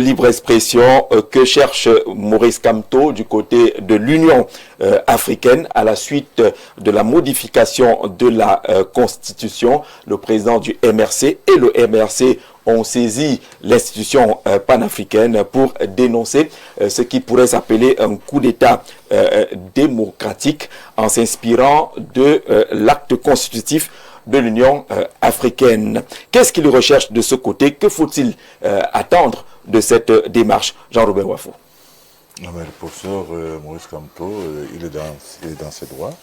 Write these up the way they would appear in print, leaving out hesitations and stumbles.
libre expression que cherche Maurice Kamto du côté de l'Union africaine à la suite de la modification de la Constitution. Le président du MRC et le MRC ont saisi l'institution panafricaine pour dénoncer ce qui pourrait s'appeler un coup d'État démocratique en s'inspirant de l'acte constitutif de l'Union africaine. Qu'est-ce qu'il recherche de ce côté? Que faut-il attendre de cette démarche? Jean-Robert Wafo. Non, mais le professeur Maurice Kamto, il est dans ses droits.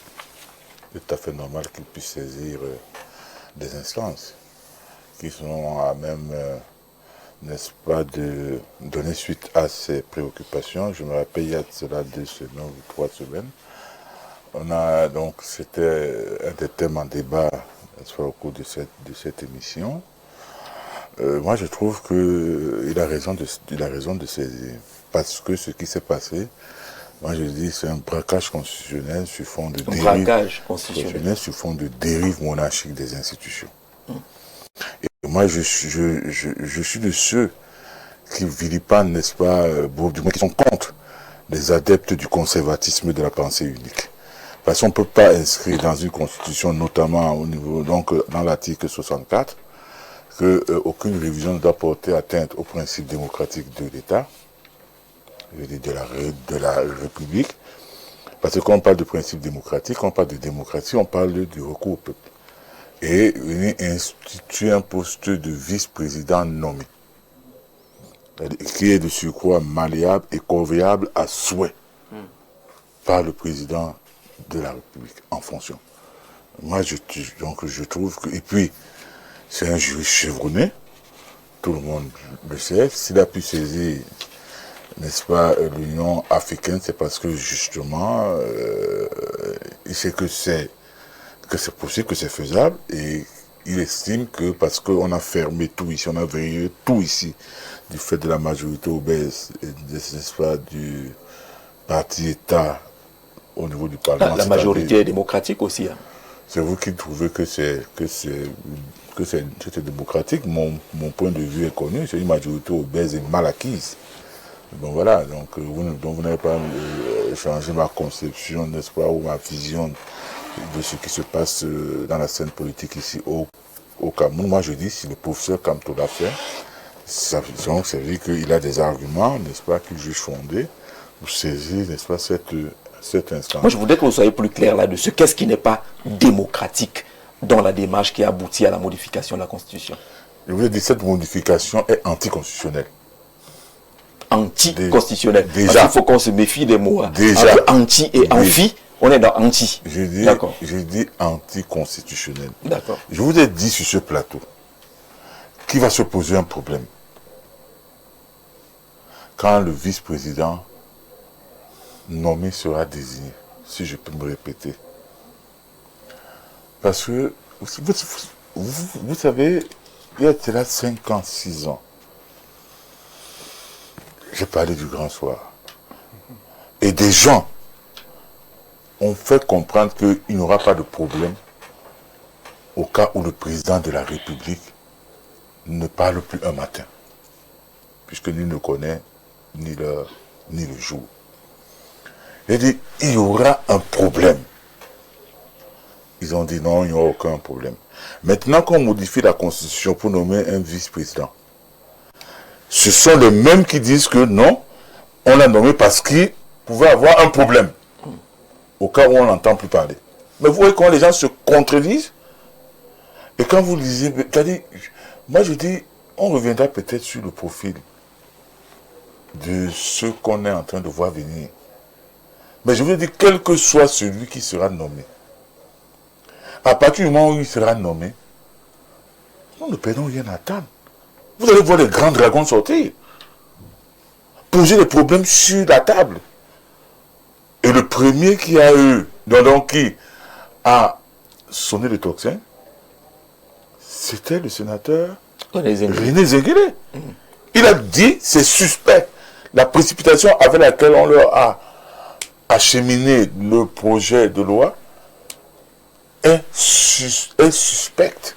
C'est tout à fait normal qu'il puisse saisir des instances qui sont à même, n'est-ce pas, de donner suite à ses préoccupations. Je me rappelle, il y a cela 2 semaines ou 3 semaines. Donc, c'était un des thèmes en débat, n'est-ce pas, au cours de cette émission. Moi, je trouve qu'il a raison de saisir. Parce que ce qui s'est passé, moi je dis, c'est un braquage constitutionnel sur fond de dérive monarchique des institutions. Et moi, je suis de ceux qui vilipendent, n'est-ce pas, du moins qui sont contre les adeptes du conservatisme et de la pensée unique. Parce qu'on ne peut pas inscrire dans une constitution, notamment au niveau, donc dans l'article 64, que aucune révision ne doit porter atteinte aux principes démocratiques de l'État, de la République. Parce que quand on parle de principes démocratiques, quand on parle de démocratie, on parle du recours au peuple. Et venir instituer un poste de vice-président nommé, qui est de surcroît malléable et conviable à souhait par le président de la République en fonction. Moi, je trouve que... Et puis, c'est un juriste chevronné, tout le monde le sait. S'il a pu saisir, n'est-ce pas, l'Union africaine, c'est parce que justement, il sait que c'est possible, que c'est faisable, et il estime que parce qu'on a fermé tout ici, on a verrouillé tout ici, du fait de la majorité obèse, n'est-ce pas, du parti État au niveau du Parlement. La majorité est démocratique aussi. Hein. C'est vous qui trouvez que c'est démocratique. Mon point de vue est connu, c'est une majorité obèse et mal acquise. Bon voilà, donc vous n'avez pas changé ma conception, n'est-ce pas, ou ma vision de ce qui se passe dans la scène politique ici au Cameroun. Moi je dis, si le professeur Kamto l'a fait, ça veut dire qu'il a des arguments, n'est-ce pas, qu'il juge fondés pour saisir, n'est-ce pas, cet instant. Moi je voudrais que vous soyez plus clair là-dessus. Qu'est-ce qui n'est pas démocratique dans la démarche qui aboutit à la modification de la Constitution? Je vous ai dit, cette modification est anticonstitutionnelle. Anticonstitutionnelle. Déjà. Il faut qu'on se méfie des mots. Déjà. Entre anti et amphi, on est dans anti. Je dis anticonstitutionnel. D'accord. Je vous ai dit sur ce plateau qu'il va se poser un problème quand le vice-président nommé sera désigné, si je peux me répéter. Parce que, vous savez, il y a cela 5 ans, 6 ans, j'ai parlé du grand soir. Et des gens ont fait comprendre qu'il n'y aura pas de problème au cas où le président de la République ne parle plus un matin. Puisque nul ne connaît ni l'heure, ni le jour. Il dit, il y aura un problème. Ils ont dit non, il n'y aura aucun problème. Maintenant qu'on modifie la Constitution pour nommer un vice-président, ce sont les mêmes qui disent que non, on l'a nommé parce qu'il pouvait avoir un problème. Au cas où on n'entend plus parler. Mais vous voyez comment les gens se contredisent. Et quand vous lisez, moi je dis, on reviendra peut-être sur le profil de ce qu'on est en train de voir venir. Mais je vous dis, quel que soit celui qui sera nommé, à partir du moment où il sera nommé, nous ne perdons rien à attendre. Vous allez voir les grands dragons sortir, poser les problèmes sur la table. Et le premier qui a eu, qui a sonné le tocsin, c'était le sénateur René Zengele. Il a dit, c'est suspect. La précipitation avec laquelle on leur a acheminé le projet de loi est suspecte.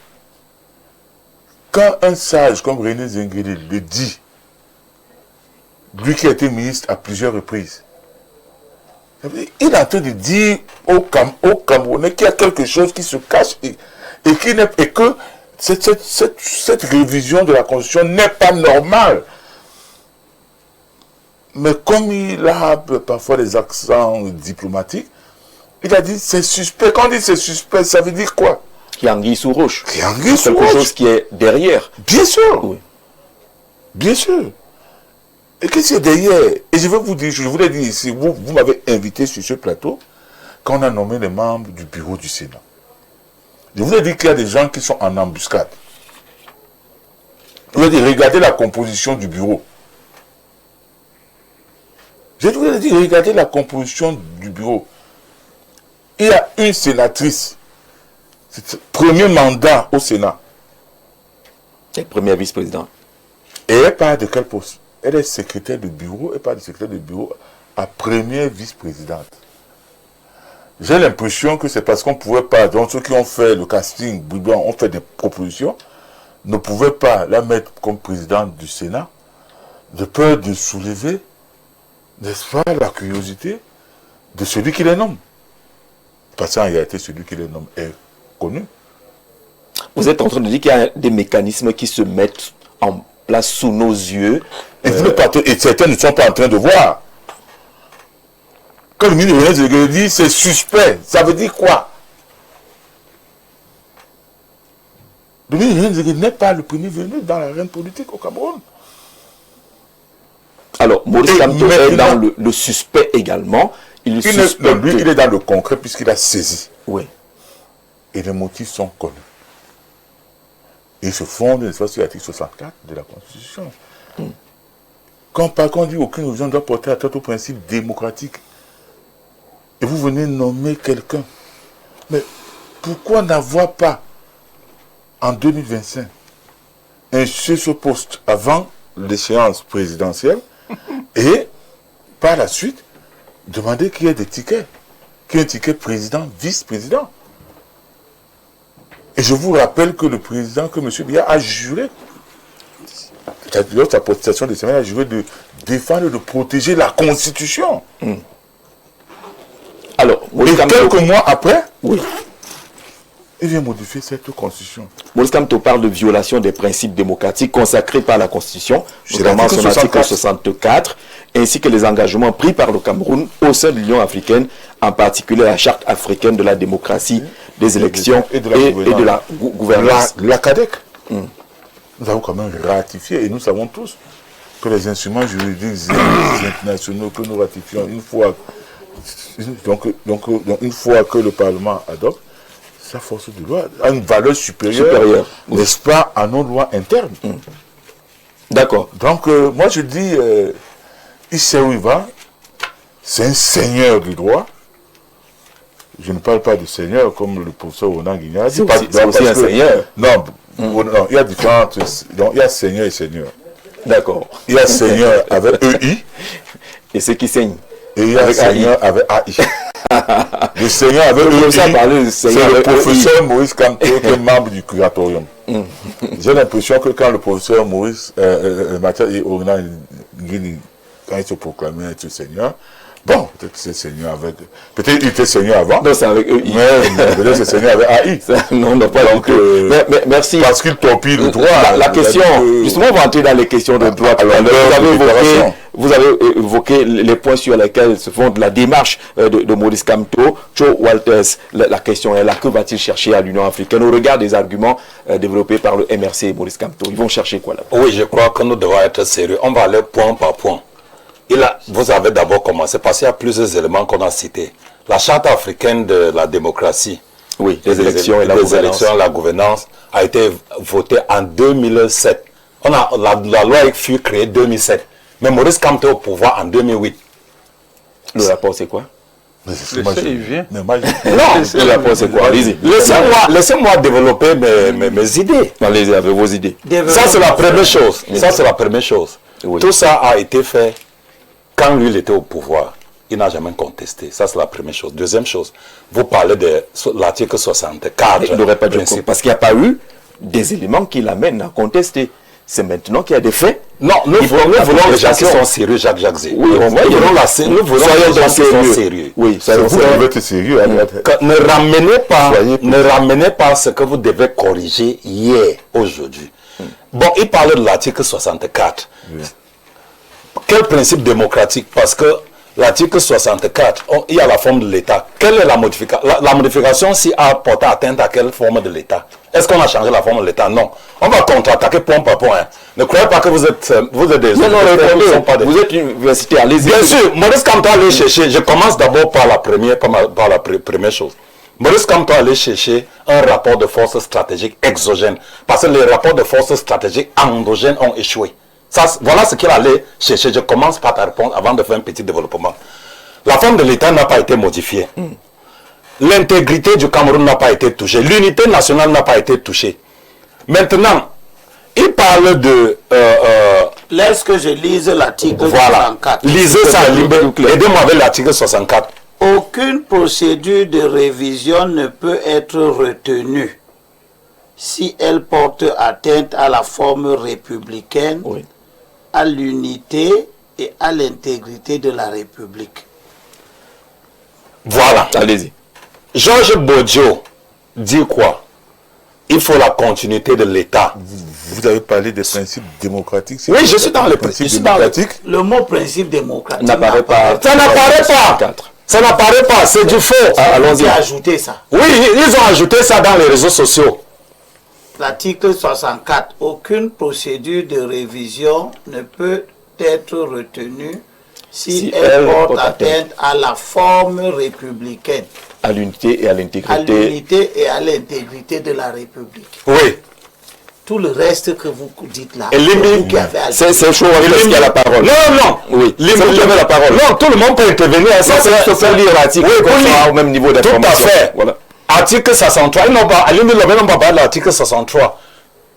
Quand un sage comme René Zengele le dit, lui qui a été ministre à plusieurs reprises. Il est en train de dire aux Camerounais qu'il y a quelque chose qui se cache et que cette révision de la Constitution n'est pas normale. Mais comme il a parfois des accents diplomatiques, il a dit c'est suspect. Quand on dit c'est suspect, ça veut dire quoi? Qu'il y a anguille sous roche. Qu'il y a anguille sous roche. Quelque chose qui est derrière. Bien sûr. Oui. Bien sûr. Et qu'est-ce qu'il y a derrière? Et je veux vous dire, je voulais dire ici, vous m'avez invité sur ce plateau quand on a nommé les membres du bureau du Sénat. Je voulais dire qu'il y a des gens qui sont en embuscade. Je voulais dire, regardez la composition du bureau. Je voulais dire, regardez la composition du bureau. Il y a une sénatrice. C'est le premier mandat au Sénat. Et premier vice-président. Et elle parle de quel poste? Elle est secrétaire de bureau, elle parle de secrétaire de bureau à première vice-présidente. J'ai l'impression que c'est parce qu'on ne pouvait pas, donc ceux qui ont fait le casting, ont fait des propositions, ne pouvaient pas la mettre comme présidente du Sénat, de peur de soulever, n'est-ce pas, la curiosité de celui qui les nomme. Parce qu'en réalité, celui qui les nomme est connu. Vous êtes en train de dire qu'il y a des mécanismes qui se mettent en place sous nos yeux. Et certains ne sont pas en train de voir. Quand le ministre dit c'est suspect, ça veut dire quoi? Le ministre n'est pas le premier venu dans l'arène politique au Cameroun. Alors, Maurice Kamto est dans le suspect également. Lui, il est dans le concret puisqu'il a saisi. Oui. Et les motifs sont connus. Ils se fondent sur l'article 64 de la Constitution. Quand on dit aucune religion doit porter atteinte au principe démocratique, et vous venez nommer quelqu'un, mais pourquoi n'avoir pas, en 2025, un ce poste avant l'échéance présidentielle, et par la suite, demander qu'il y ait des tickets, qu'il y ait un ticket président, vice-président. Et je vous rappelle que le président, que M. Biya a juré, lors de sa protestation des semaines, a juré de défendre et de protéger la Constitution. Alors, et quelques mois après, oui, il vient modifier cette Constitution. Maurice Kamto parle de violation des principes démocratiques consacrés par la Constitution, notamment son article 64, ainsi que les engagements pris par le Cameroun au sein de l'Union africaine, en particulier la Charte africaine de la démocratie, des élections et de la gouvernance. La CADEC. Nous avons quand même ratifié, et nous savons tous que les instruments juridiques internationaux que nous ratifions une fois, donc une fois que le Parlement adopte, sa force de loi a une valeur supérieure. N'est-ce pas, à nos lois internes. D'accord. Donc, moi je dis, il sait où il va, c'est un seigneur du droit. Je ne parle pas de seigneur comme le professeur Ronan Guignard. C'est aussi un seigneur. Non, non, il y a différentes. Donc, il y a seigneur et seigneur. D'accord. Il y a seigneur avec EI. Et ceux qui saignent. Et il y a seigneur avec AI. Le seigneur avec EI, c'est le professeur Maurice Kamto qui est membre du curatorium. J'ai l'impression que quand le professeur Maurice Mathias et Ronan Guignard, quand il se proclamait être seigneur, bon, peut-être que c'est seigneur avec... Peut-être qu'il était seigneur avant. Non, c'est avec eux. Mais peut-être c'est seigneur avec AI. Non, non, pas donc, mais merci. Parce qu'il torpille le droit. La question, justement, on va entrer dans les questions de droit. Vous avez évoqué les points sur lesquels se fonde la démarche de Maurice Kamto. Joe Walters, la question est là, que va-t-il chercher à l'Union africaine au regard des arguments développés par le MRC et Maurice Kamto? Ils vont chercher quoi là? Oui, je crois que nous devons être sérieux. On va aller point par point. Vous avez d'abord commencé, parce qu'il y a plusieurs éléments qu'on a cités. La charte africaine de la démocratie, oui, les élections et la gouvernance a été votée en 2007. La loi fut créée en 2007. Mais Maurice Kamto est au pouvoir en 2008. Le rapport, c'est quoi? Non, le rapport, c'est quoi? Laissez-moi développer mes idées. Allez-y avec vos idées. Ça, c'est la première chose. Ça, c'est la première chose. Oui. Tout ça a été fait quand lui, il était au pouvoir. Il n'a jamais contesté. Ça, c'est la première chose. Deuxième chose, vous parlez de l'article 64. Il n'aurait pas de principe. Parce qu'il n'y a pas eu des éléments qui l'amènent à contester. C'est maintenant qu'il y a des faits Non, nous voulons les gens qui sont sérieux, Jacques Zé. Oui, nous voulons les gens qui sont sérieux. Oui, C'est vous qui devez être sérieux. Ne ramenez pas ce que vous devez corriger hier, aujourd'hui. Bon, il parlait de l'article 64. Quel principe démocratique? Parce que l'article 64, il y a la forme de l'État. Quelle est la modification? La modification, si a porté atteinte à quelle forme de l'État? Est-ce qu'on a changé la forme de l'État? Non. On va contre-attaquer point par point. Hein. Ne croyez pas que vous êtes des... Vous êtes une université, allez-y. Bien sûr, Maurice Kamto allait chercher, je commence d'abord par la première chose. Maurice Kamto allait chercher un rapport de force stratégique exogène. Parce que les rapports de force stratégique endogènes ont échoué. Voilà ce qu'il allait chercher. Je commence par ta réponse avant de faire un petit développement. La forme de l'État n'a pas été modifiée. L'intégrité du Cameroun n'a pas été touchée. L'unité nationale n'a pas été touchée. Maintenant, il parle de... Laisse que je lise l'article 64. Lisez ça, aidez-moi avec l'article 64. Aucune procédure de révision ne peut être retenue si elle porte atteinte à la forme républicaine, à l'unité et à l'intégrité de la République. Voilà. Allez-y. Georges Bodio dit quoi? Il faut la continuité de l'État. Vous avez parlé des principes démocratiques. Oui, je suis dans les principes démocratiques. Le mot principe démocratique n'apparaît pas. Ça n'apparaît pas. Ça n'apparaît pas, c'est du faux. Allons-y. Ajouter ça. Oui, ils ont ajouté ça dans les réseaux sociaux. L'article 64. Aucune procédure de révision ne peut être retenue si elle porte atteinte à la forme républicaine. À l'unité et à l'intégrité. À l'unité et à l'intégrité de la République. Oui. Tout le reste que vous dites là. C'est chaud, il y a la parole. Non. Oui. Vous avez la parole. Non, tout le monde peut intervenir. Ça, c'est lire l'article. Au même niveau d'information. Tout à fait. Voilà. Article 63. Ils n'ont pas parlé de l'article 63.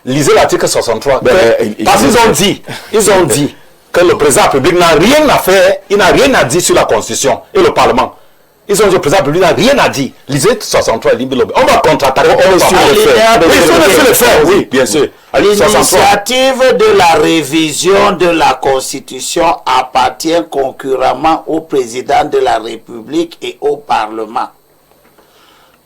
Lisez l'article 63. Parce qu'ils ont dit que le président de la République n'a rien à faire, il n'a rien à dire sur la Constitution et le Parlement. Ils ont dit que le président de la République n'a rien à dire. Lisez 63 on va contre-attaquer. On est sur le fait. Oui, bien sûr. L'initiative de la révision de la Constitution appartient concurremment au président de la République et au Parlement.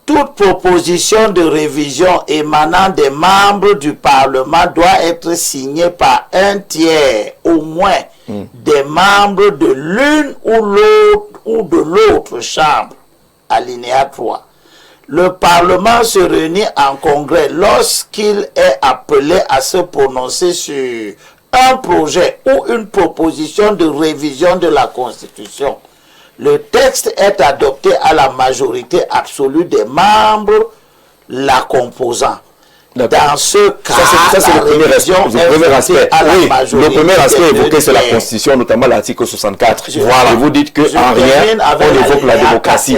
Toute proposition de révision émanant des membres du Parlement doit être signée par un tiers, au moins, des membres de l'une ou de l'autre chambre. Alinéa 3. Le Parlement se réunit en congrès lorsqu'il est appelé à se prononcer sur un projet ou une proposition de révision de la Constitution. Le texte est adopté à la majorité absolue des membres la composant. Dans ce cas, c'est le premier aspect. Le premier aspect évoqué, c'est la Constitution, notamment l'article 64. Voilà. Et vous dites qu'en rien, on évoque la démocratie.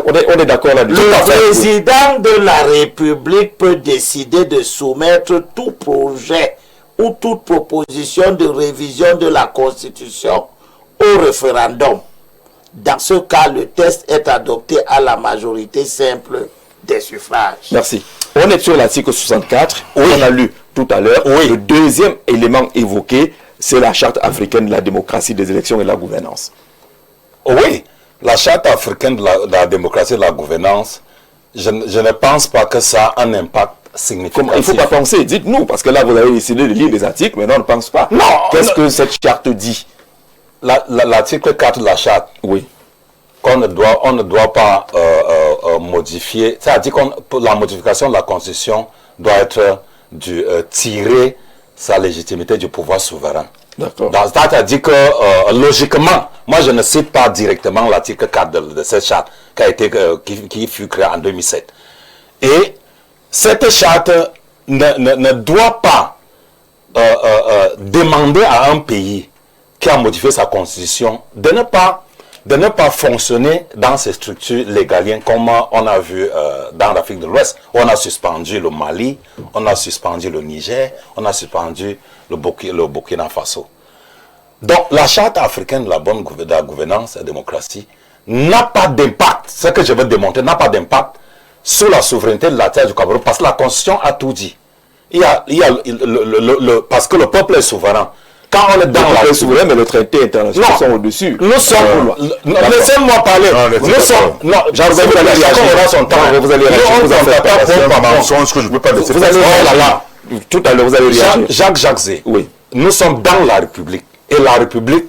On est d'accord là-dessus. Le président de la République peut décider de soumettre tout projet ou toute proposition de révision de la Constitution au référendum. Dans ce cas, le texte est adopté à la majorité simple des suffrages. Merci. On est sur l'article 64. On a lu tout à l'heure. Le deuxième élément évoqué, c'est la charte africaine de la démocratie, des élections et de la gouvernance. Oui, la charte africaine de la démocratie et de la gouvernance, je ne pense pas que ça a un impact significatif. Il ne faut pas penser. Dites-nous, parce que là, vous avez décidé de lire les articles, mais non, on ne pense pas. Non. Qu'est-ce que cette charte dit? L'article 4 de la charte, qu'on ne doit pas modifier, c'est-à-dire que la modification de la Constitution doit être tirer sa légitimité du pouvoir souverain. C'est-à-dire que logiquement, moi je ne cite pas directement l'article 4 de cette charte qui fut créée en 2007. Et cette charte ne doit pas demander à un pays qui a modifié sa constitution de ne pas fonctionner dans ces structures légaliennes comme on a vu dans l'Afrique de l'Ouest. On a suspendu le Mali, on a suspendu le Niger, on a suspendu le Burkina Faso. Donc la charte africaine de la gouvernance et de la démocratie n'a pas d'impact, ce que je veux démontrer, n'a pas d'impact sur la souveraineté de la terre du Cameroun, parce que la constitution a tout dit. Parce que le peuple est souverain. quand on est dans la République souverain, mais le traité international sont au-dessus. Nous sommes... Laissez-moi parler. Nous sommes... Non, chacun aura son temps. Vous allez réagir. Nous, on ne s'entend pas C'est un pour mensonge que je ne peux pas laisser Vous allez... Oh là là. Tout à l'heure, vous allez réagir. Jacques Zé, Oui. nous sommes dans la République. Et la République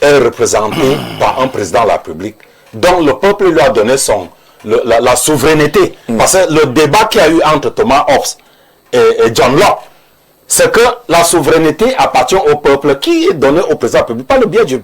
est représentée par un président de la République dont le peuple lui a donné la souveraineté. Parce que le débat qu'il y a eu entre Thomas Hobbes et John Locke, c'est que la souveraineté appartient au peuple qui est donné au président de la République par le biais du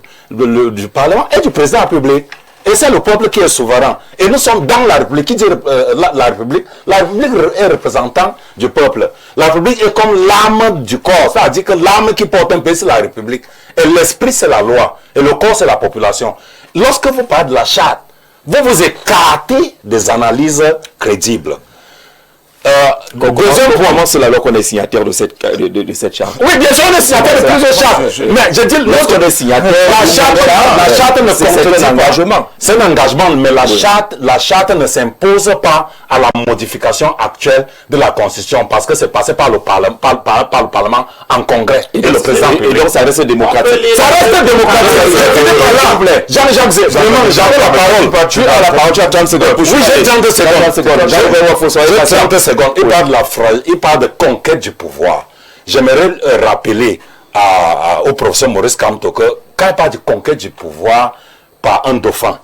Parlement et du président de la République. Et c'est le peuple qui est souverain. Et nous sommes dans la République. Qui dit la République? La République est représentant du peuple. La République est comme l'âme du corps. C'est-à-dire que l'âme qui porte un pays, c'est la République. Et l'esprit, c'est la loi. Et le corps, c'est la population. Lorsque vous parlez de la charte, vous vous écartez des analyses crédibles. Deuxième point, c'est alors qu'on est signataire de cette charte. Oui, bien sûr, on est signataire de plusieurs chartes. Mais je dis, lorsqu'on est signataire, la charte ne contredit pas. Engagement. C'est un engagement, mais la charte ne s'impose pas à la modification actuelle de la Constitution parce que c'est passé par le Parlement en Congrès. Et le président. Et donc ça reste démocratique. Ça reste démocratique. Jean-Jacques Zé, vraiment, j'avais la parole. Tu as la parole, tu as 30 secondes. Oui, j'ai 30 secondes. 30 secondes. Il parle de conquête du pouvoir. J'aimerais rappeler au professeur Maurice Kamto que quand il parle de conquête du pouvoir par un dauphin,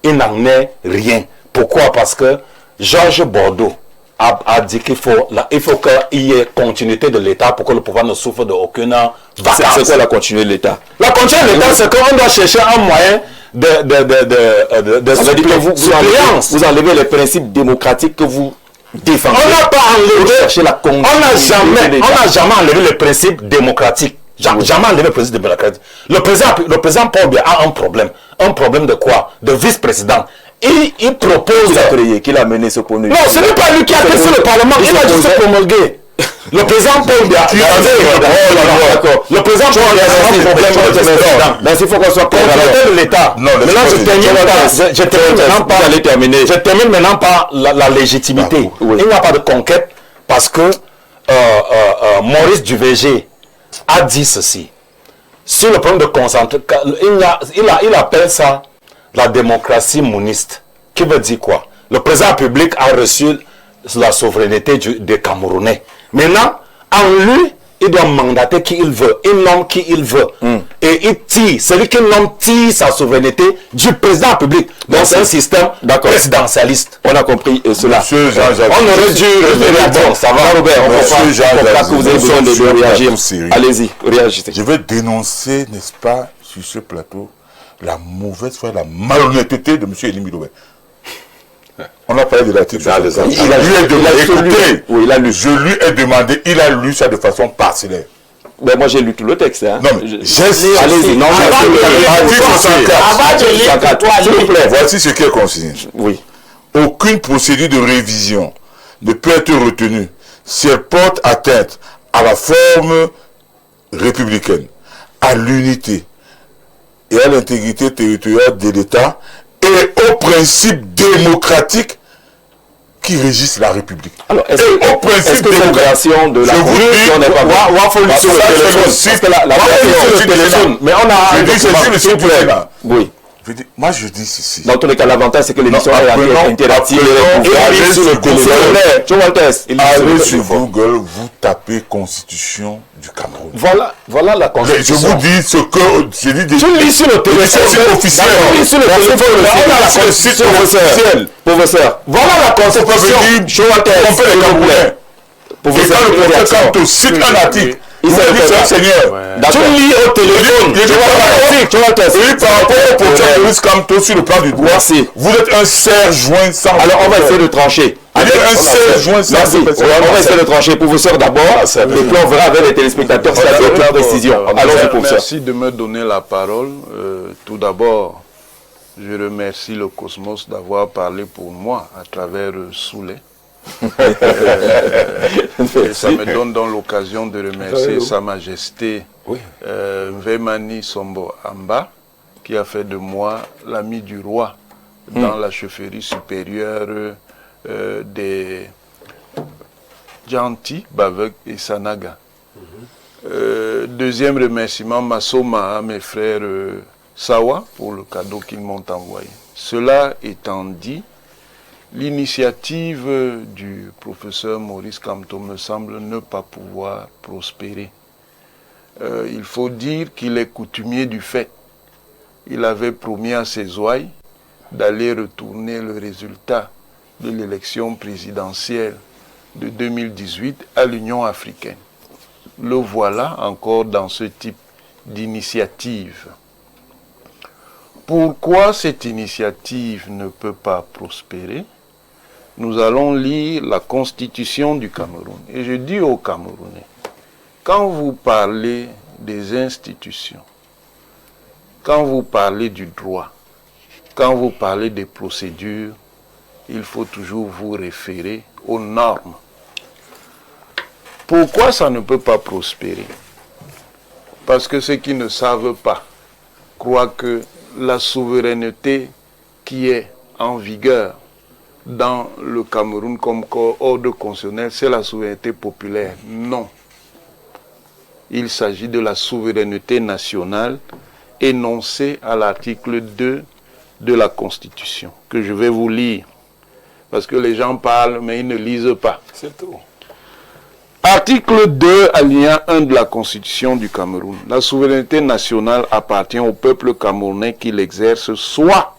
il n'en est rien. Pourquoi? Parce que Georges Bordeaux a dit qu'il faut qu'il y ait continuité de l'État pour que le pouvoir ne souffre d'aucune vacance. C'est quoi la continuité de l'État? La continuité de l'État, c'est qu'on doit chercher un moyen de suppléance. Vous enlevez les principes démocratiques que vous défendez. On n'a pas enlevé, on n'a jamais enlevé le principe démocratique. Jamais enlevé le principe démocratique. Le président Paul Biya a un problème de quoi? De vice-président. Il propose... Qu'il a mené ce point de vue. Non, ce n'est pas lui qui a fait sur le Parlement, il a juste promulgué. Le président Paul Biya... Le président Paul Biya a un problème de vice-président. Mais il faut qu'on soit de l'État. Maintenant, je termine maintenant par la légitimité. Il n'y a pas de conquête parce que Maurice Duverger a dit ceci. Sur le problème de concentration, il appelle ça la démocratie mouniste. Qui veut dire quoi? Le président public a reçu la souveraineté des Camerounais. Maintenant, en lui, il doit mandater qui il veut. Il nomme qui il veut. Et il tire. Celui qui nomme tire sa souveraineté du président public. Donc c'est un système présidentialiste. On a compris cela. Monsieur Jean-Jacques. On aurait dû bon, ça va, Robert. Monsieur Jean-Jacques, que vous avez besoin de réagir. Allez-y, réagissez. Je vais dénoncer, n'est-ce pas, sur ce plateau, la mauvaise foi, la malhonnêteté de M. Elie Milobert. On a parlé de l'article. Je lui ai demandé, il a lu ça de façon parcellaire. Ben moi j'ai lu tout le texte. Hein. Non, mais allez-y. Non, s'il vous plaît, voici ce qui est consigné. Oui. Aucune procédure de révision ne peut être retenue si elle porte atteinte à la forme républicaine, à l'unité et à l'intégrité territoriale de l'État et aux principes démocratiques qui régissent la République. Alors, est-ce que la création de la Constitution n'est pas mais on a oui. Moi, je dis ceci. Dans tous les cas, l'avantage, c'est que l'émission est interactive. Allez sur le téléphone. Allez sur Google, vous tapez Constitution du Cameroun. Voilà la Constitution. Je vous dis ce que je dis. Tu lis sur le téléphone. C'est officiel. Sur le téléphone. On a la Constitution officielle. Professeur. Voilà la Constitution. On peut les Camerounais. Professeur, le professeur Kanto cite un article. Il s'est dit, c'est un seigneur. Tu lis au téléphone. Tu vois par rapport au professeur Maurice Kamto sur le plan du droit, vous êtes un serre-joint sans... Alors on va essayer de trancher. Un serre-joint sans... Merci. On va essayer de trancher. Professeur d'abord, et puis on verra avec les téléspectateurs si il y a d'autres précisions. Allons-y, professeur. Merci de me donner la parole. Tout d'abord, je remercie le Cosmos d'avoir parlé pour moi à travers Soulé. Et ça me donne donc l'occasion de remercier Sa Majesté Mvemani Sombo Amba, qui a fait de moi l'ami du roi dans la chefferie supérieure des Djanti, Bavek et Sanaga. Deuxième remerciement, Massoma, à mes frères Sawa, pour le cadeau qu'ils m'ont envoyé. Cela étant dit, l'initiative du professeur Maurice Kamto me semble ne pas pouvoir prospérer. Il faut dire qu'il est coutumier du fait. Il avait promis à ses ouailles d'aller retourner le résultat de l'élection présidentielle de 2018 à l'Union africaine. Le voilà encore dans ce type d'initiative. Pourquoi cette initiative ne peut pas prospérer? Nous allons lire la Constitution du Cameroun. Et je dis aux Camerounais, quand vous parlez des institutions, quand vous parlez du droit, quand vous parlez des procédures, il faut toujours vous référer aux normes. Pourquoi ça ne peut pas prospérer? Parce que ceux qui ne savent pas croient que la souveraineté qui est en vigueur dans le Cameroun comme ordre constitutionnel, c'est la souveraineté populaire. Non. Il s'agit de la souveraineté nationale énoncée à l'article 2 de la Constitution, que je vais vous lire. Parce que les gens parlent, mais ils ne lisent pas. C'est tout. Article 2, alinéa 1 de la Constitution du Cameroun. La souveraineté nationale appartient au peuple camerounais qui l'exerce soit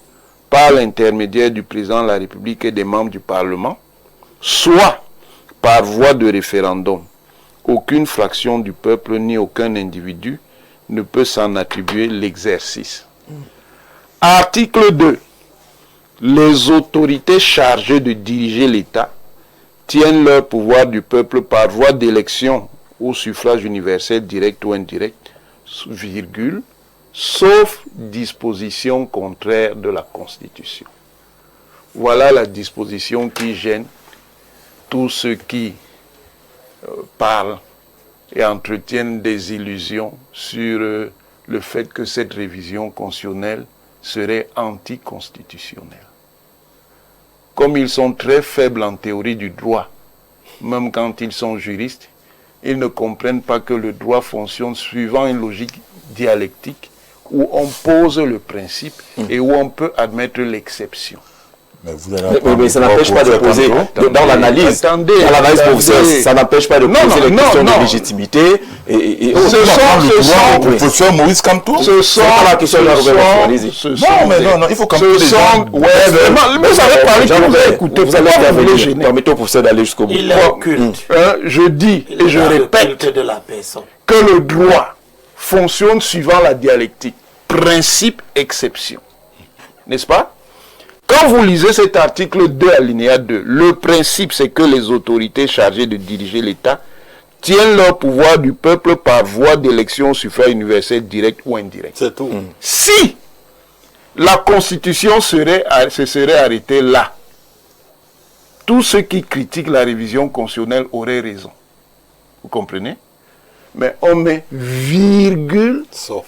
par l'intermédiaire du président de la République et des membres du Parlement, soit par voie de référendum. Aucune fraction du peuple ni aucun individu ne peut s'en attribuer l'exercice. Article 2. Les autorités chargées de diriger l'État tiennent leur pouvoir du peuple par voie d'élection au suffrage universel direct ou indirect, virgule, sauf disposition contraire de la Constitution. Voilà la disposition qui gêne tous ceux qui parlent et entretiennent des illusions sur le fait que cette révision constitutionnelle serait anticonstitutionnelle. Comme ils sont très faibles en théorie du droit, même quand ils sont juristes, ils ne comprennent pas que le droit fonctionne suivant une logique dialectique où on pose le principe et où on peut admettre l'exception. Mais ça n'empêche pas de poser, dans l'analyse, ça n'empêche pas de poser les questions de légitimité. Le professeur Maurice Kamto. Ce sont la question de la non, il faut quand même les gens. Mais vous avez parlé que vous avez écouté. Vous allez intervenir. Permettez au professeur d'aller jusqu'au bout. Il est occulte. Je dis et je répète de la personne. Que le droit fonctionne suivant la dialectique. Principe-exception. N'est-ce pas? Quand vous lisez cet article 2 alinéa 2, le principe c'est que les autorités chargées de diriger l'État tiennent leur pouvoir du peuple par voie d'élection au suffrage universel direct ou indirect. C'est tout. Si la Constitution se serait arrêtée là, tous ceux qui critiquent la révision constitutionnelle auraient raison. Vous comprenez? Mais on met virgule, sauf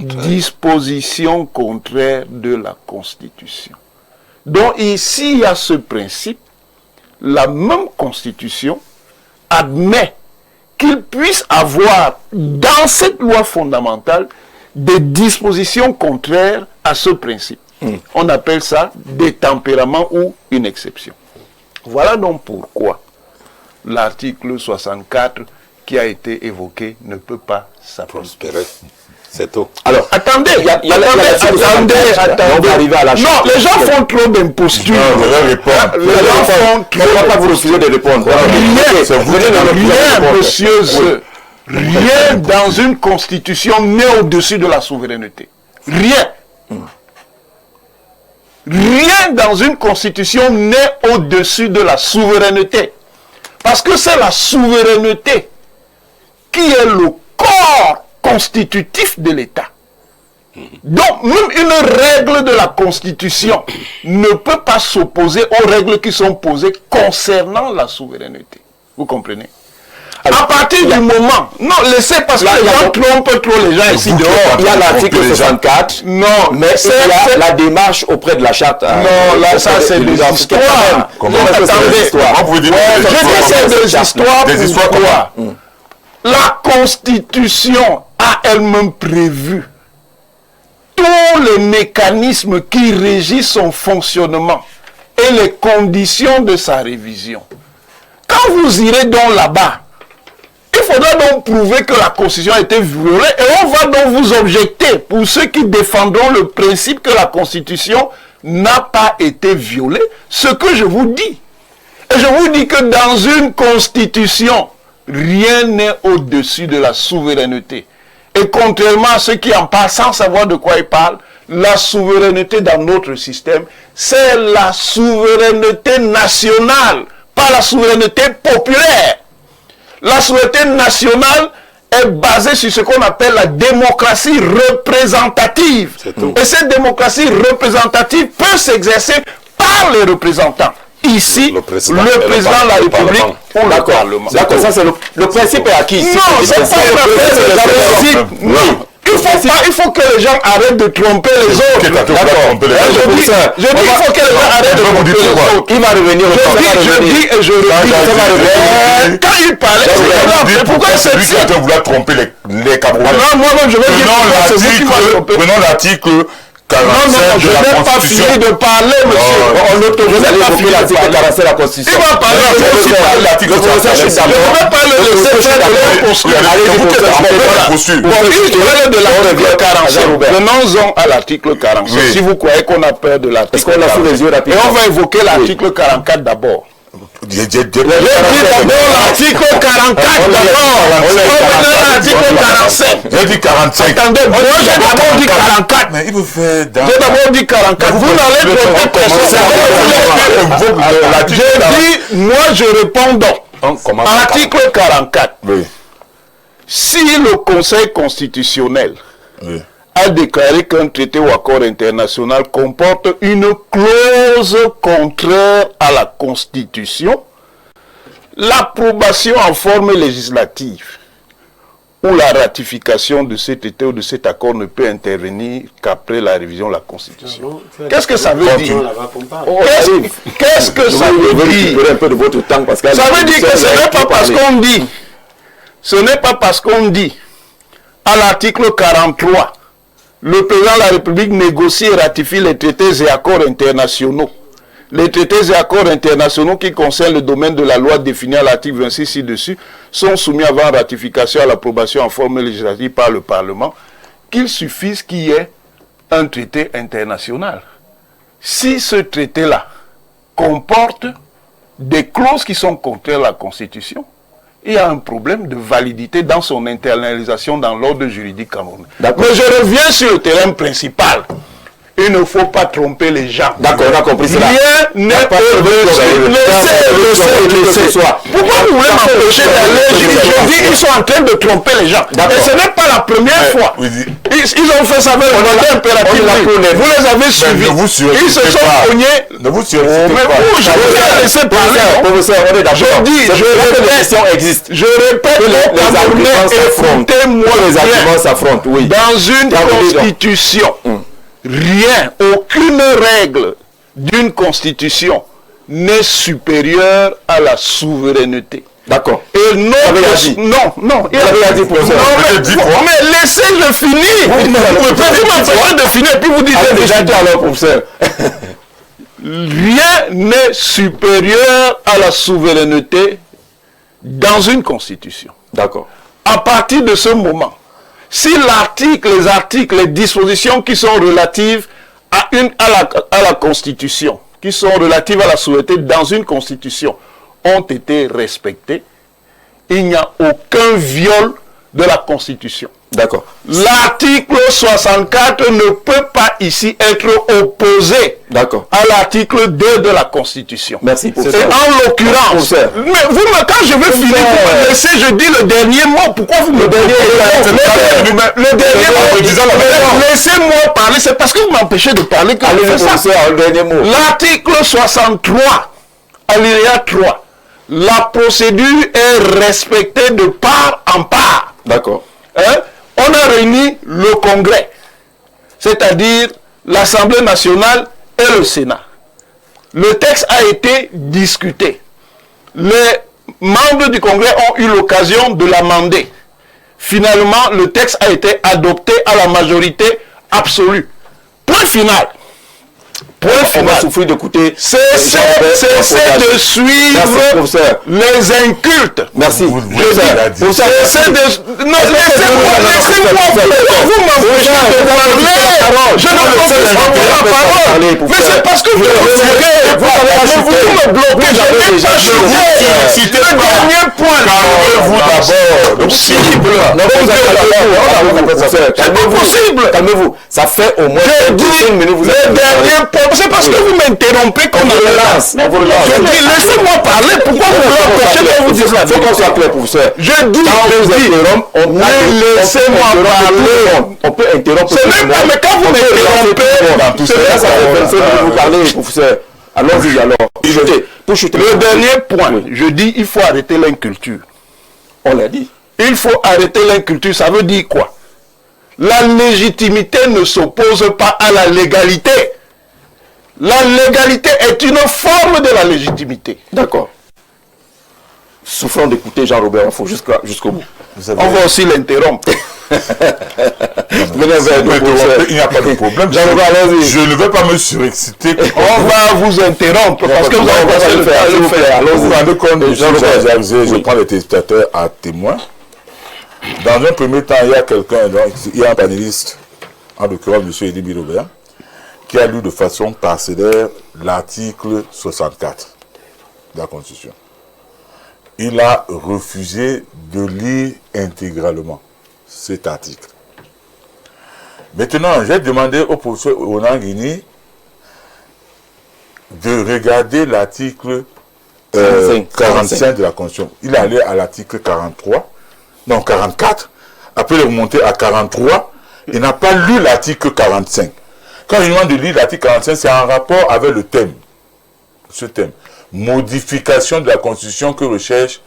disposition contraire de la Constitution. Donc ici, il y a ce principe. La même Constitution admet qu'il puisse avoir dans cette loi fondamentale des dispositions contraires à ce principe. On appelle ça des tempéraments ou une exception. Voilà donc pourquoi l'article 64 qui a été évoqué ne peut pas s'approspérer. C'est tout. Alors, attendez. On va arriver à la chose. Non, les gens font trop d'impostures. Les gens font trop. On ne va pas vous refuser de répondre. Rien, monsieur, rien dans une constitution n'est au-dessus de la souveraineté. Rien. Rien dans une constitution n'est au-dessus de la souveraineté. Parce que c'est la souveraineté qui est le corps constitutif de l'État. Donc, même une règle de la Constitution ne peut pas s'opposer aux règles qui sont posées concernant la souveraineté. Vous comprenez? Alors, à partir du moment... Non, laissez parce que les gens trompent trop les gens ici dehors. Il y a l'article 64. Non, mais il y a la démarche auprès de la charte. Non, là, ça, c'est des histoires. Comment vous dites je dis c'est des histoires. Des histoires quoi? La Constitution a elle-même prévu tous les mécanismes qui régissent son fonctionnement et les conditions de sa révision. Quand vous irez donc là-bas, il faudra donc prouver que la Constitution a été violée et on va donc vous objecter pour ceux qui défendront le principe que la Constitution n'a pas été violée, ce que je vous dis. Et je vous dis que dans une Constitution, rien n'est au-dessus de la souveraineté. Et contrairement à ceux qui en parlent sans savoir de quoi ils parlent, la souveraineté dans notre système, c'est la souveraineté nationale, pas la souveraineté populaire. La souveraineté nationale est basée sur ce qu'on appelle la démocratie représentative. Et cette démocratie représentative peut s'exercer par les représentants. Ici, le président de la République ou le Parlement. D'accord, ça c'est le principe est acquis. Non, c'est pas le principe. Non. Il faut que les gens arrêtent de tromper les autres. Je dis qu'il faut que les gens arrêtent de tromper les autres. Il va revenir. Je dis et je redis. Quand il parlait, pourquoi c'est lui qui est en train de vouloir tromper les Camerounais? Moi-même, je vais dire prenons l'article 45 je n'ai pas fini de parler, monsieur. On l'autorise à évoquer l'article 45 de la Constitution. Il va parler de l'article 45. Je ne vais pas le laisser faire de l'article 45. Venons-en à l'article 45. Si vous croyez qu'on a peur de l'article 45. Et on va évoquer l'article 44 d'abord. J'ai dit d'abord l'article 44 d'abord. L'article 45. J'ai dit 45. Attendez, moi j'ai d'abord dit 44. Mais il vous fait... J'ai d'abord dit 44. Vous n'allez pas commencer. J'ai dit, moi je réponds donc. Article 44. Oui. Si le Conseil constitutionnel a déclaré qu'un traité ou accord international comporte une clause contraire à la Constitution, l'approbation en forme législative ou la ratification de cet traité ou de cet accord ne peut intervenir qu'après la révision de la Constitution. Qu'est-ce que ça veut dire? Qu'est-ce que ça veut dire? Ça veut dire que ce n'est pas parce qu'on dit, à l'article 43, le président de la République négocie et ratifie les traités et accords internationaux. Les traités et accords internationaux qui concernent le domaine de la loi définie à l'article 26 ci-dessus sont soumis avant ratification à l'approbation en forme législative par le Parlement, qu'il suffise qu'il y ait un traité international. Si ce traité-là comporte des clauses qui sont contraires à la Constitution, il y a un problème de validité dans son internalisation dans l'ordre juridique camerounais. Mais je reviens sur le terrain principal. Il ne faut pas tromper les gens. D'accord, on a compris cela. Rien n'est pas laissez. Pourquoi vous voulez m'empêcher d'aller? Je dis qu'ils sont en train de tromper les gens. Et ce n'est pas la première fois. Ils ont fait ça avec le mandat impératif. Vous les avez suivis. Ils se sont cognés. Ne vous mais vous, je vous ai laissé parler. Professeur, on est d'accord. Je dis, je répète, les arguments s'affrontent. Les arguments s'affrontent, oui. Dans une constitution, rien, aucune règle d'une constitution n'est supérieure à la souveraineté. D'accord. Et non, il avait dit pour ça. Mais laissez-le finir. Vous pouvez m'empêcher de finir et puis vous dites déjà dit alors, professeur. Rien n'est supérieur à la souveraineté dans une constitution. D'accord. À partir de ce moment, si les articles, les dispositions qui sont relatives à la Constitution, qui sont relatives à la souveraineté dans une Constitution, ont été respectées, il n'y a aucun viol de la Constitution. D'accord. L'article 64 ne peut pas ici être opposé à l'article 2 de la Constitution. Merci pour ça. Et en l'occurrence, mais vous, quand je vais finir, vous me laissez, je dis le dernier mot. Pourquoi vous me donnez le dernier mot? Laissez-moi parler, c'est parce que vous m'empêchez de parler que je fais ça. L'article 63, alinéa 3, la procédure est respectée de part en part. D'accord. On a réuni le Congrès, c'est-à-dire l'Assemblée nationale et le Sénat. Le texte a été discuté. Les membres du Congrès ont eu l'occasion de l'amender. finalement, le texte a été adopté à la majorité absolue. Point final. Point On va final. souffrir d'écouter. Cessez de suivre les incultes. Merci. Vous l'avez dit. Cessez de... Non, laissez-moi vous m'empêchez de parler. Je ne peux pas la parole. Mais c'est parce que vous me bloquez. Je n'ai pas chuté. Le dernier point. Calmez-vous d'abord. C'est pas possible. Calmez-vous. Ça fait au moins Je dis 5 minutes vous le dernier point. C'est parce que vous m'interrompez qu'on me relance. Je dis, laissez-moi parler. Pourquoi vous m'empêchez de vous dire la faut qu'on soit clair, professeur. Je dis, laissez-moi parler. On peut interrompre. C'est même pas, mais quand vous m'interrompez, ça fait 25 minutes vous parlez, professeur. Allons-y alors. Le dernier point, je dis, il faut arrêter l'inculture. On l'a dit. Il faut arrêter l'inculture. Ça veut dire quoi? La légitimité ne s'oppose pas à la légalité. La légalité est une forme de la légitimité. D'accord. Souffrons d'écouter Jean-Robert, il faut jusqu'au bout. On va aussi l'interrompre. Il n'y a pas de problème. Je ne vais pas me surexciter. On va vous interrompre parce que vous avez passé le temps à le faire. Vous vous rendez compte, je prends les téléspectateurs à témoin. Dans un premier temps, il y a quelqu'un, il y a un panéliste, en l'occurrence M. Elie Bilobert, qui a lu de façon parcellaire l'article 64 de la Constitution. Il a refusé de lire intégralement cet article. Maintenant, j'ai demandé au professeur Onanguini de regarder l'article 45 de la Constitution. Il est allé à l'article 44. Après, il est remonté à 43. Il n'a pas lu l'article 45. Quand il demande de lire l'article 45, c'est en rapport avec le thème. Ce thème. Modification de la Constitution que recherche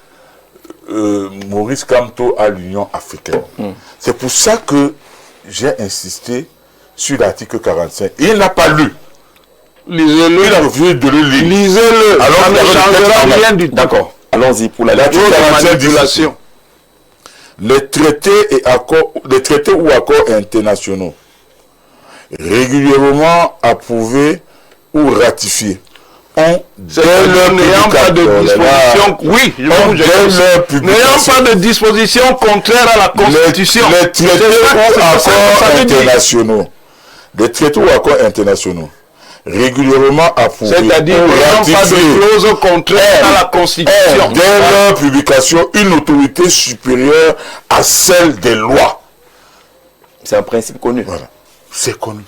Maurice Kamto à l'Union africaine. C'est pour ça que j'ai insisté sur l'article 45. Il n'a pas lu. Lisez-le. Il a refusé de le lire. Lisez-le. Alors, ça ne changera rien du tout. D'accord. Allons-y pour la L'article 45 manipulation. Les traités ou accords internationaux régulièrement approuvés ou ratifiés ont N'ayant pas de disposition, oui, n'ayant pas de disposition contraire à la Constitution. Les traités ou accords internationaux. Les traités ou accords internationaux régulièrement approuvés. C'est-à-dire n'ayant pas de clause contraire à la Constitution. Dès leur publication, une autorité supérieure à celle des lois. C'est un principe connu. Voilà. C'est connu.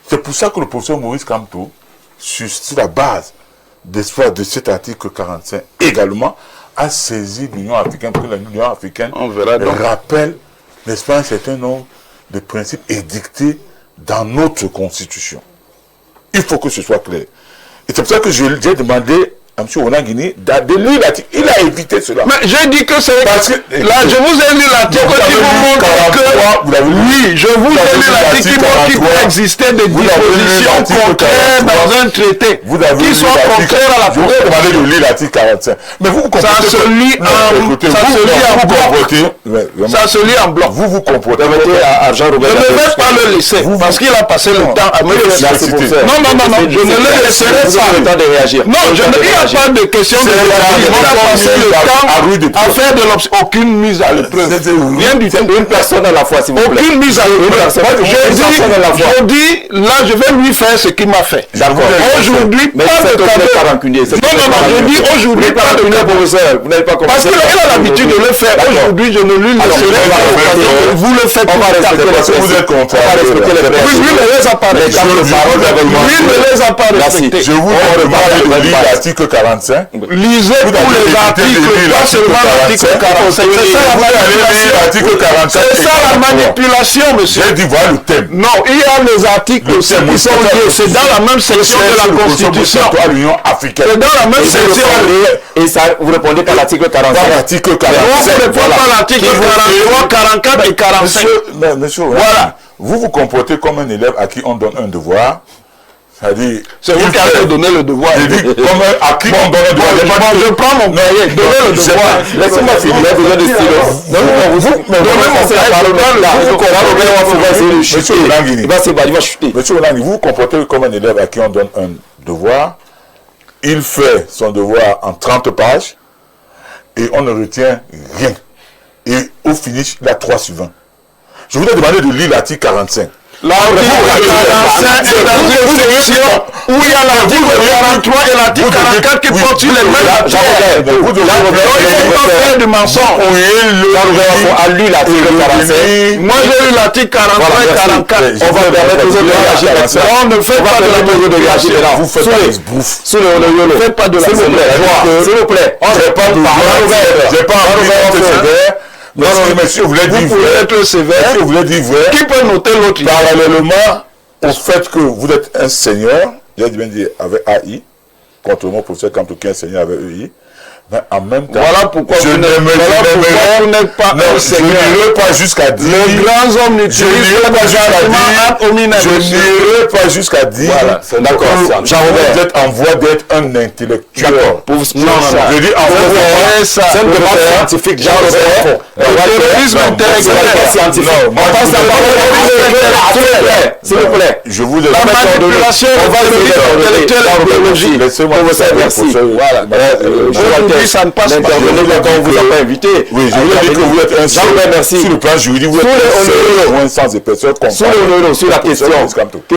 C'est pour ça que le professeur Maurice Kamto, sur la base de cet article 45, également, a saisi l'Union africaine, parce que l'Union africaine rappelle, n'est-ce pas, un certain nombre de principes édictés dans notre Constitution. Il faut que ce soit clair. Et c'est pour ça que j'ai demandé à M. Onanguini de lire l'article. Il a évité cela. Mais j'ai dit que c'est... Là, je vous ai lu l'article qui vous montre que... Oui, je vous ai lu l'article qui montre qu'il peut exister des dispositions contraires dans un traité qui soient contraires à la Constitution. Je vous ai demandé de lire l'article 45. Mais vous comprenez... Ça se lit en bloc. Vous vous comportez... Je ne vais pas le laisser parce qu'il a passé le temps à me laisser. Non, je ne le laisserai pas. Non, je ne dis pas de question de réagir. On a passé le temps à faire de aucune mise à l'épreuve. Rien du tout. Une personne à la fois, s'il vous plaît. Aucune mise à l'épreuve. Je dis, là, je vais lui faire ce qu'il m'a fait. D'accord. Aujourd'hui, pas de cadeau. Non, je dis aujourd'hui, pas de cadeau. Vous n'avez pas compris. Parce qu'il a l'habitude de le faire. Aujourd'hui, je ne lui laisserai pas. Vous le faites. On va respecter vous êtes content. Lui ne les a pas respectés. Je vous demande de lire l'article 45. Lisez tous les articles, pas seulement l'article 45. C'est ça la manipulation, monsieur. J'ai dit voir le thème. Non, il y a les articles aussi qui sont liés. C'est dans la même section de la Constitution. C'est dans la même section. Et ça, vous répondez par l'article 45. L'article 45. Vous répondez par l'article 43, 44 et 45. Monsieur, voilà. Vous vous comportez comme un élève à qui on donne un devoir. C'est vous qui avez donné le devoir. J'ai dit, comme à qui on donne le devoir. Je prends mon cahier, donnez le devoir. Laissez-moi finir, il y a besoin de silence. Non, il va chuter. Monsieur Olangi, vous vous comportez comme un élève à qui on donne un devoir. Il fait son devoir en 30 pages et on ne retient rien. Et au finish, il a 3 sur 20. Je vous ai demandé de lire l'article 45. L'article 45 est l'article où il y a l'article 43 et l'article 44 qui portent sur les mêmes. Vous devez faire de mensonge. A lu l'article 45. Moi j'ai lu l'article 43 et 44. On va permettre aux autres de réagir. On ne fait pas de la réagir. Vous faites pas de bouffe. Ne faites pas de la s'il vous plaît. J'ai pas envie de sévère. Non, mais si vous voulez dire vrai, être sévère. si vous voulez dire vrai, Qui peut noter l'autre? parallèlement au fait que vous êtes un seigneur, j'ai bien dit avec AI, contrairement au professeur Kamto qui est un seigneur avec EI, mais en même temps, Voilà pourquoi je vous n'êtes pas un seigneur. je n'irai pas jusqu'à dire, Les grands hommes n'utilisent pas je n'irai pas jusqu'à dire, D'accord, Jean-Robert, vous êtes en voie d'être un intellectuel. Non, Je dis en voie ça. c'est un débat scientifique, Jean-Robert. Le terrorisme intellectuel. Scientifique. On passe à la s'il vous plaît. je vous ai La manipulation intellectuelle et biologie. Laissez-moi Pour vous merci. Voilà. Ça ne passe pas. N'intervenez quand on vous a pas invité. Oui, je voulais dire que vous êtes un Jean-Robert, merci. sur le plan juridique, vous êtes un sans épaisseur comme Sur la question.